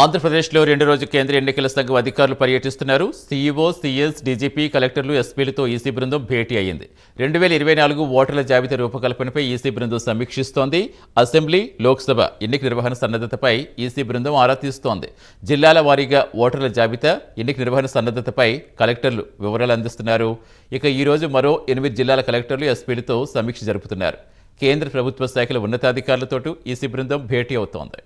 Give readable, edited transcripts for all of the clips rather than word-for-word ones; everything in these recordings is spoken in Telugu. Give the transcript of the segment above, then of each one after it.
ఆంధ్రప్రదేశ్లో రెండో రోజు కేంద్ర ఎన్నికల సంఘం అధికారులు పర్యటిస్తున్నారు. సీఈఓ, సీఎస్, డీజీపీ, కలెక్టర్లు, ఎస్పీలతో ఈసీ బృందం భేటీ అయింది. 2024 ఓటర్ల జాబితా రూపకల్పనపై ఈసీ బృందం సమీక్షిస్తోంది. అసెంబ్లీ, లోక్సభ ఎన్నిక నిర్వహణ సన్నద్ధతపై ఈసీ బృందం ఆరా తీస్తోంది. జిల్లాల వారీగా ఓటర్ల జాబితా, ఎన్నిక నిర్వహణ సన్నద్ధతపై కలెక్టర్లు వివరాలు అందిస్తున్నారు. ఇక ఈ రోజు మరో 8 జిల్లాల కలెక్టర్లు, ఎస్పీలతో సమీక్ష జరుపుతున్నారు. కేంద్ర ప్రభుత్వ శాఖల ఉన్నతాధికారులతో ఈసీ బృందం భేటీ అవుతోంది.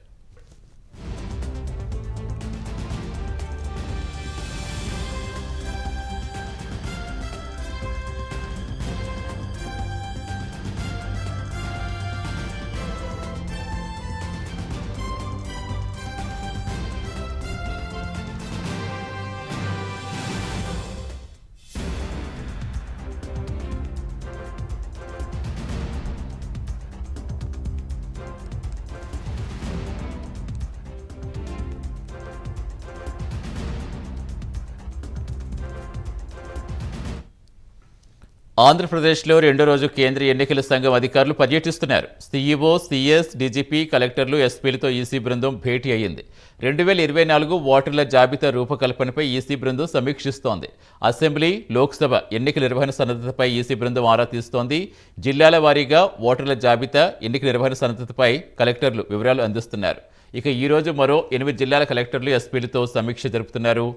ఆంధ్రప్రదేశ్లో రెండో రోజు కేంద్ర ఎన్నికల సంఘం అధికారులు పర్యటిస్తున్నారు. సీఈఓ, సీఎస్, డీజీపీ, కలెక్టర్లు, ఎస్పీలతో ఈసీ బృందం భేటీ అయ్యింది. 2024 ఓటర్ల జాబితా రూపకల్పనపై ఈసీ బృందం సమీక్షిస్తోంది. అసెంబ్లీ, లోక్సభ ఎన్నికల నిర్వహణ సన్నద్ధతపై ఈసీ బృందం ఆరా తీస్తోంది. జిల్లాల వారీగా ఓటర్ల జాబితా, ఎన్నికల నిర్వహణ సన్నద్ధతపై కలెక్టర్లు వివరాలు అందిస్తున్నారు. ఇక ఈ రోజు మరో 8 జిల్లాల కలెక్టర్లు, ఎస్పీలతో సమీక్ష జరుపుతున్నారు.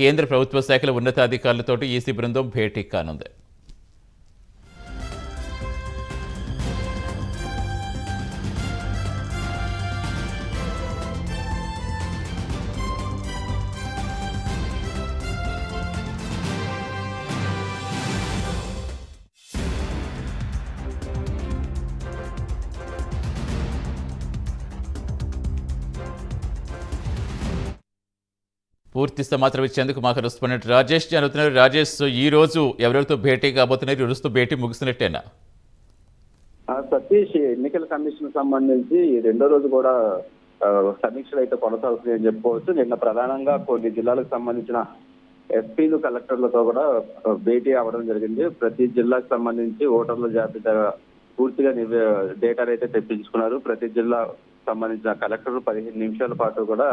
కేంద్ర ప్రభుత్వ శాఖల ఉన్నతాధికారులతో ఈసీ బృందం భేటీ కానుంది. పూర్తి సమాచారం ఇచ్చేందుకు మా కరెస్పాండెంట్ రాజేష్ జరుగుతున్నారు. రాజేష్, ఈ రోజు ఎవరెవరితో భేటీ కాబోతున్నారు? ఈ రోజుతో భేటీ ముగిసినట్టేనా? సతీష్, ఎన్నికల కమిషన్ సంబంధించి రెండో రోజు కూడా సమీక్షలు అయితే కొనసాగుతున్నాయని చెప్పుకోవచ్చు. నిన్న ప్రధానంగా కొన్ని జిల్లాలకు సంబంధించిన ఎస్పీలు, కలెక్టర్లతో కూడా భేటీ అవ్వడం జరిగింది. ప్రతి జిల్లాకు సంబంధించి ఓటర్ల జాబితా పూర్తిగా డేటా అయితే తెప్పించుకున్నారు. ప్రతి జిల్లా సంబంధించిన కలెక్టర్లు 15 నిమిషాల పాటు కూడా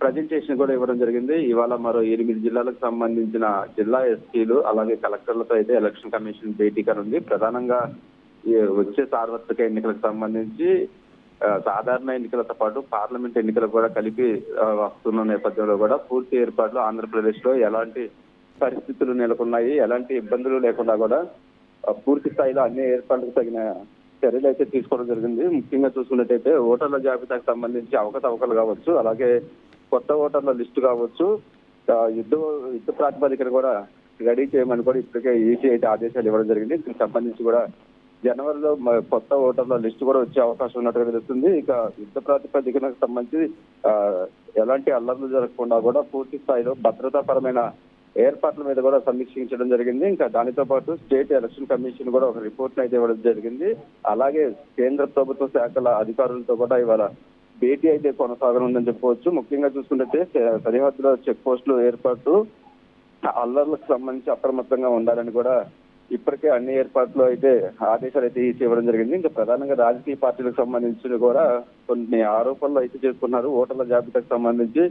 ప్రజెంటేషన్ కూడా ఇవ్వడం జరిగింది. ఇవాళ మరో 8 జిల్లాలకు సంబంధించిన జిల్లా ఎస్పీలు అలాగే కలెక్టర్లతో అయితే ఎలక్షన్ కమిషన్ భేటీ కానుంది. ప్రధానంగా వచ్చే సార్వత్రిక ఎన్నికలకు సంబంధించి సాధారణ ఎన్నికలతో పాటు పార్లమెంట్ ఎన్నికలకు కూడా కలిపి వస్తున్న నేపథ్యంలో కూడా పూర్తి ఏర్పాట్లు ఆంధ్రప్రదేశ్ లో ఎలాంటి పరిస్థితులు నెలకొన్నాయి, ఎలాంటి ఇబ్బందులు లేకుండా కూడా పూర్తి స్థాయిలో అన్ని ఏర్పాట్లకు తగిన చర్యలు అయితే తీసుకోవడం జరిగింది. ముఖ్యంగా చూసుకున్నట్టయితే ఓటర్ల జాబితాకు సంబంధించి అవకతవకలు కావచ్చు, అలాగే కొత్త ఓటర్ల లిస్టు కావచ్చు, యుద్ధ ప్రాతిపదికన కూడా రెడీ చేయమని కూడా ఇప్పటికే ఈసీ అయితే ఆదేశాలు ఇవ్వడం జరిగింది. దీనికి సంబంధించి కూడా జనవరిలో కొత్త ఓటర్ల లిస్టు కూడా వచ్చే అవకాశం ఉన్నట్టుగా తెలుస్తుంది. ఇక యుద్ధ ప్రాతిపదికనకు సంబంధించి ఎలాంటి అల్లర్లు జరగకుండా కూడా పూర్తి స్థాయిలో భద్రతాపరమైన ఏర్పాట్ల మీద కూడా సమీక్షించడం జరిగింది. ఇంకా దానితో పాటు స్టేట్ ఎలక్షన్ కమిషన్ కూడా ఒక రిపోర్ట్ అయితే ఇవ్వడం జరిగింది. అలాగే కేంద్ర ప్రభుత్వ శాఖల అధికారులతో కూడా ఇవాళ భేటీ అయితే కొనసాగనుందని చెప్పుకోవచ్చు. ముఖ్యంగా చూసుకుంటే సరిహద్దులో చెక్ పోస్టులు ఏర్పాటు, అల్లర్లకు సంబంధించి అప్రమత్తంగా ఉండాలని కూడా ఇప్పటికే అన్ని ఏర్పాట్లు అయితే ఆదేశాలు అయితే ఇవ్వడం జరిగింది. ఇంకా ప్రధానంగా రాజకీయ పార్టీలకు సంబంధించి కూడా కొన్ని ఆరోపణలు అయితే చేసుకున్నారు. ఓటర్ల జాబితాకు సంబంధించి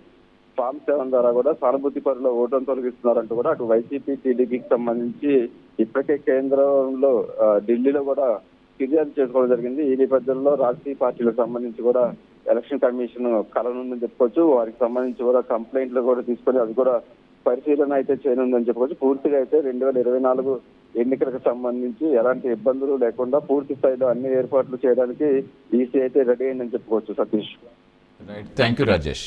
ఫామ్ 7 ద్వారా కూడా సానుభూతి పరుల ఓటును తొలగిస్తున్నారంటూ కూడా అటు వైసీపీ, టీడీపీకి సంబంధించి ఇప్పటికే కేంద్రంలో ఢిల్లీలో కూడా ఫిర్యాదు చేసుకోవడం జరిగింది. ఈ నేపథ్యంలో రాజకీయ పార్టీలకు సంబంధించి కూడా ఎలక్షన్ కమిషన్ కలనుందని చెప్పుకోవచ్చు. వారికి సంబంధించి కూడా కంప్లైంట్లు కూడా తీసుకొని అది కూడా పరిశీలన అయితే చేయనుందని చెప్పుకోవచ్చు. పూర్తిగా అయితే 2024 ఎన్నికలకు సంబంధించి ఎలాంటి ఇబ్బందులు లేకుండా పూర్తి స్థాయిలో అన్ని ఏర్పాట్లు చేయడానికి ఈసీ అయితే రెడీ అయిందని చెప్పుకోవచ్చు. Satish, thank you Rajesh.